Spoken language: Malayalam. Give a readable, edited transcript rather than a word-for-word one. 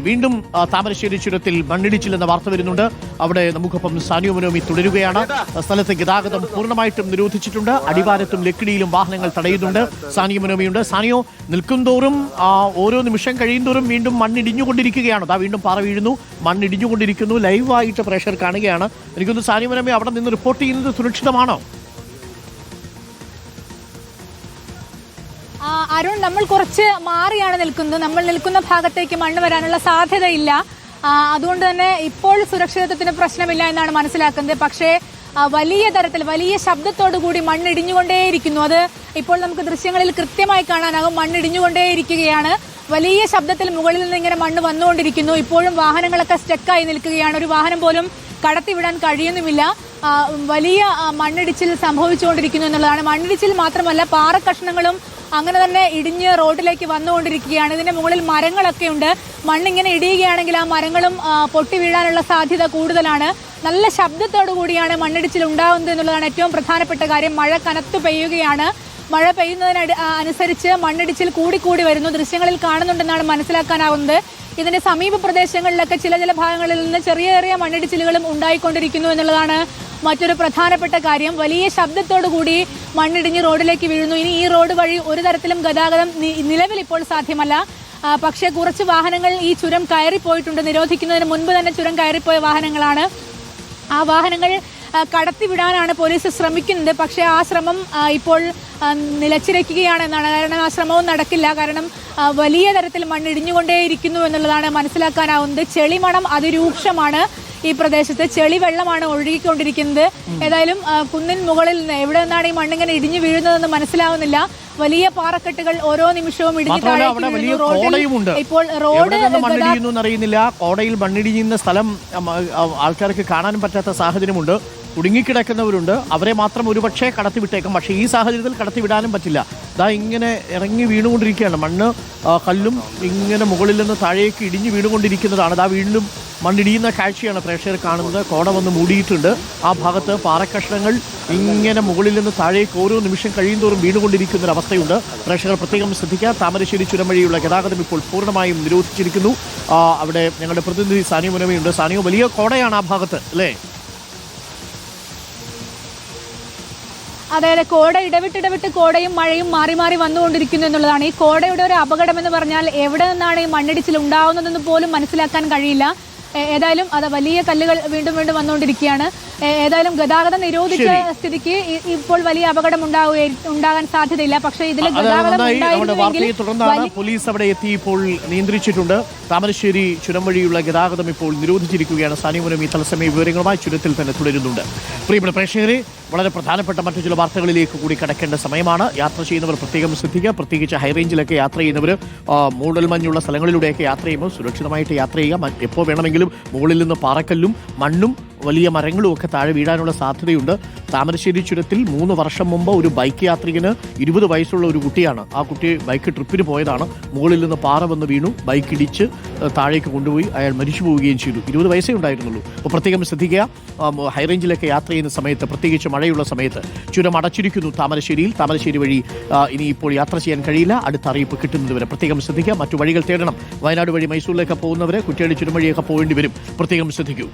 വീണ്ടും താമരശ്ശേരി ചുരത്തിൽ മണ്ണിടിച്ചിൽ എന്ന വാർത്ത വരുന്നുണ്ട്. അവിടെ നമുക്കൊപ്പം സാനിയോ മനോമി തുടരുകയാണ്. സ്ഥലത്ത് ഗതാഗതം പൂർണ്ണമായിട്ടും നിരോധിച്ചിട്ടുണ്ട്. അടിവാരത്തും ലക്കിടിയിലും വാഹനങ്ങൾ തടയുന്നുണ്ട്. സാനിയോ മനോമിയുണ്ട്. സാനിയോ, നിൽക്കുന്തോറും ഓരോ നിമിഷം കഴിയുന്തോറും വീണ്ടും മണ്ണിടിഞ്ഞുകൊണ്ടിരിക്കുകയാണ്. അതാ വീണ്ടും പാറ വീഴുന്നു, മണ്ണിടിഞ്ഞുകൊണ്ടിരിക്കുന്നു. ലൈവായിട്ട് പ്രേക്ഷകർ കാണുകയാണ്. എനിക്കൊന്ന് സാനിയോ മനോമി അവിടെ നിന്ന് റിപ്പോർട്ട് ചെയ്യുന്നത് സുരക്ഷിതമാണോ? അരുൺ, നമ്മൾ കുറച്ച് മാറിയാണ് നിൽക്കുന്നത്. നമ്മൾ നിൽക്കുന്ന ഭാഗത്തേക്ക് മണ്ണ് വരാനുള്ള സാധ്യതയില്ല. അതുകൊണ്ട് തന്നെ ഇപ്പോൾ സുരക്ഷിതത്വത്തിന് പ്രശ്നമില്ല എന്നാണ് മനസ്സിലാക്കുന്നത്. പക്ഷേ വലിയ തരത്തിൽ വലിയ ശബ്ദത്തോടു കൂടി മണ്ണിടിഞ്ഞുകൊണ്ടേയിരിക്കുന്നു. അത് ഇപ്പോൾ നമുക്ക് ദൃശ്യങ്ങളിൽ കൃത്യമായി കാണാനാകും. മണ്ണിടിഞ്ഞുകൊണ്ടേയിരിക്കുകയാണ്. വലിയ ശബ്ദത്തിൽ മുകളിൽ നിന്ന് ഇങ്ങനെ മണ്ണ് വന്നുകൊണ്ടിരിക്കുന്നു. ഇപ്പോഴും വാഹനങ്ങളൊക്കെ സ്റ്റക്കായി നിൽക്കുകയാണ്. ഒരു വാഹനം പോലും കടത്തിവിടാൻ കഴിയുന്നുമില്ല. വലിയ മണ്ണിടിച്ചിൽ സംഭവിച്ചുകൊണ്ടിരിക്കുന്നു എന്നുള്ളതാണ്. മണ്ണിടിച്ചിൽ മാത്രമല്ല, പാറക്കഷ്ണങ്ങളും അങ്ങനെ തന്നെ ഇടിഞ്ഞ് റോഡിലേക്ക് വന്നുകൊണ്ടിരിക്കുകയാണ്. ഇതിന്റെ മുകളിൽ മരങ്ങളൊക്കെ ഉണ്ട്. മണ്ണിങ്ങനെ ഇടിയുകയാണെങ്കിൽ ആ മരങ്ങളും പൊട്ടി വീഴാനുള്ള സാധ്യത കൂടുതലാണ്. നല്ല ശബ്ദത്തോടു കൂടിയാണ് മണ്ണിടിച്ചിൽ ഉണ്ടാകുന്നത് എന്നുള്ളതാണ് ഏറ്റവും പ്രധാനപ്പെട്ട കാര്യം. മഴ കനത്തു പെയ്യുകയാണ്. മഴ പെയ്യുന്നതിനനുസരിച്ച് മണ്ണിടിച്ചിൽ കൂടിക്കൂടി വരുന്നു. ദൃശ്യങ്ങളിൽ കാണുന്നുണ്ടെന്നാണ് മനസ്സിലാക്കാനാവുന്നത്. ഇതിന്റെ സമീപ പ്രദേശങ്ങളിലൊക്കെ ചില ഭാഗങ്ങളിൽ നിന്ന് ചെറിയ ചെറിയ മണ്ണിടിച്ചിലുകളും ഉണ്ടായിക്കൊണ്ടിരിക്കുന്നു എന്നുള്ളതാണ് മറ്റൊരു പ്രധാനപ്പെട്ട കാര്യം. വലിയ ശബ്ദത്തോടു കൂടി മണ്ണിടിഞ്ഞ് റോഡിലേക്ക് വീഴുന്നു. ഇനി ഈ റോഡ് വഴി ഒരു തരത്തിലും ഗതാഗതം നിലവിൽ ഇപ്പോൾ സാധ്യമല്ല. പക്ഷേ കുറച്ച് വാഹനങ്ങൾ ഈ ചുരം കയറിപ്പോയിട്ടുണ്ട്. നിരോധിക്കുന്നതിന് മുൻപ് തന്നെ ചുരം കയറിപ്പോയ വാഹനങ്ങളാണ്. ആ വാഹനങ്ങൾ കടത്തിവിടാനാണ് പോലീസ് ശ്രമിക്കുന്നത്. പക്ഷേ ആ ശ്രമം ഇപ്പോൾ നിലച്ചിരിക്കുകയാണെന്നാണ്. കാരണം ആ ശ്രമവും നടക്കില്ല. കാരണം വലിയ തരത്തിൽ മണ്ണിടിഞ്ഞുകൊണ്ടേയിരിക്കുന്നു എന്നുള്ളതാണ് മനസ്സിലാക്കാനാവുന്നത്. ചെളിമണം അതിരൂക്ഷമാണ്. ഈ പ്രദേശത്ത് ചെളിവെള്ളമാണ് ഒഴുകിക്കൊണ്ടിരിക്കുന്നത്. ഏതായാലും കുന്നിൻ മുകളിൽ നിന്ന് എവിടെ നിന്നാണ് ഈ മണ്ണിങ്ങനെ ഇടിഞ്ഞു വീഴുന്നതെന്ന് മനസ്സിലാവുന്നില്ല. വലിയ പാറക്കെട്ടുകൾ ഓരോ നിമിഷവും ഇടിഞ്ഞു ഇപ്പോൾ റോഡ് അറിയുന്നില്ല. കോടയിൽ മണ്ണിടിഞ്ഞുന്ന സ്ഥലം ആൾക്കാർക്ക് കാണാനും പറ്റാത്ത സാഹചര്യമുണ്ട്. കുടുങ്ങിക്കിടക്കുന്നവരുണ്ട്. അവരെ മാത്രം ഒരുപക്ഷെ കടത്തിവിട്ടേക്കും. പക്ഷേ ഈ സാഹചര്യത്തിൽ കടത്തിവിടാനും പറ്റില്ല. ഇതാ ഇങ്ങനെ ഇറങ്ങി വീണുകൊണ്ടിരിക്കുകയാണ്. മണ്ണ് കല്ലും ഇങ്ങനെ മുകളിൽ നിന്ന് താഴേക്ക് ഇടിഞ്ഞു വീണുകൊണ്ടിരിക്കുന്നതാണ്. ഇതാ വീണ്ടും മണ്ണിടിയുന്ന കാഴ്ചയാണ് പ്രേക്ഷകർ കാണുന്നത്. കോട വന്ന് മൂടിയിട്ടുണ്ട്. ആ ഭാഗത്ത് പാറക്കഷ്ണങ്ങൾ ഇങ്ങനെ മുകളിൽ നിന്ന് താഴേക്ക് ഓരോ നിമിഷം കഴിയുന്തോറും വീണുകൊണ്ടിരിക്കുന്നൊരവസ്ഥയുണ്ട്. പ്രേക്ഷകർ പ്രത്യേകം ശ്രദ്ധിക്കുക. താമരശ്ശേരി ചുരം വഴിയുള്ള ഗതാഗതം ഇപ്പോൾ പൂർണ്ണമായും നിരോധിച്ചിരിക്കുന്നു. അവിടെ ഞങ്ങളുടെ പ്രതിനിധി സാനിയോ മനോമിയുണ്ട്. സാനിയോ, വലിയ കോടയാണ് ആ ഭാഗത്ത് അല്ലേ? അതെ, കോട ഇടവിട്ടിടവിട്ട് കോടയും മഴയും മാറി മാറി വന്നുകൊണ്ടിരിക്കുന്നു എന്നുള്ളതാണ്. ഈ കോടയുടെ ഒരു അപകടമെന്ന് പറഞ്ഞാൽ എവിടെ നിന്നാണ് ഈ മണ്ണിടിച്ചിൽ ഉണ്ടാവുന്നതെന്ന് പോലും മനസ്സിലാക്കാൻ കഴിയില്ല. ഏതായാലും അത് വലിയ കല്ലുകൾ വീണ്ടും വീണ്ടും വന്നുകൊണ്ടിരിക്കുകയാണ്. ഏതായാലും ഗതാഗതം നിരോധിച്ച സ്ഥിതിക്ക് ഇപ്പോൾ വലിയ അപകടം ഉണ്ടാകാൻ സാധ്യതയില്ല. പക്ഷേ ഇതിൽ തുടർന്നാണ് പോലീസ് അവിടെ എത്തി ഇപ്പോൾ നിയന്ത്രിച്ചിട്ടുണ്ട്. താമരശ്ശേരി ചുരം വഴിയുള്ള ഗതാഗതം ഇപ്പോൾ നിരോധിച്ചിരിക്കുകയാണ്. സാനിയോ മനോമി തത്സമയ വിവരങ്ങളുമായി ചുരത്തിൽ തന്നെ തുടരുന്നുണ്ട്. പ്രിയപ്പെട്ട പ്രേക്ഷകരെ, വളരെ പ്രധാനപ്പെട്ട മറ്റു ചില വാർത്തകളിലേക്ക് കൂടി കടക്കേണ്ട സമയമാണ്. യാത്ര ചെയ്യുന്നവർ പ്രത്യേകം ശ്രദ്ധിക്കുക. പ്രത്യേകിച്ച് ഹൈറേഞ്ചിലൊക്കെ യാത്ര ചെയ്യുന്നവർ മൂടൽമഞ്ഞുള്ള സ്ഥലങ്ങളിലൂടെയൊക്കെ യാത്ര ചെയ്യുമ്പോൾ സുരക്ഷിതമായിട്ട് യാത്ര ചെയ്യുക. എപ്പോൾ വേണമെങ്കിലും മുകളിൽ നിന്ന് പാറക്കല്ലും മണ്ണും വലിയ മരങ്ങളും ഒക്കെ താഴെ വീഴാനുള്ള സാധ്യതയുണ്ട്. താമരശ്ശേരി ചുരത്തിൽ 3 വർഷം മുമ്പ് ഒരു ബൈക്ക് യാത്രികന് 20 വയസ്സുള്ള ഒരു കുട്ടിയാണ്. ആ കുട്ടി ബൈക്ക് ട്രിപ്പിന് പോയതാണ്. മുകളിൽ നിന്ന് പാറ വന്ന് വീണു. ബൈക്ക് ഇടിച്ച് താഴേക്ക് കൊണ്ടുപോയി. അയാൾ മരിച്ചു പോവുകയും ചെയ്തു. 20 വയസ്സേ ഉണ്ടായിരുന്നുള്ളൂ. അപ്പോൾ പ്രത്യേകം ശ്രദ്ധിക്കുക. ഹൈറേഞ്ചിലൊക്കെ യാത്ര ചെയ്യുന്ന സമയത്ത്, പ്രത്യേകിച്ച് മഴയുള്ള സമയത്ത് ചുരം അടച്ചിരിക്കുന്നു താമരശ്ശേരിയിൽ. താമരശ്ശേരി വഴി ഇനി ഇപ്പോൾ യാത്ര ചെയ്യാൻ കഴിയില്ല. അടുത്ത അറിയിപ്പ് കിട്ടുന്നതുവരെ പ്രത്യേകം ശ്രദ്ധിക്കുക. മറ്റു വഴികൾ തേടണം. വയനാട് വഴി മൈസൂരിലേക്ക് പോകുന്നവരെ കുറ്റ്യാടി ചുരം വഴിയൊക്കെ പോകേണ്ടി വരും. പ്രത്യേകം ശ്രദ്ധിക്കൂ.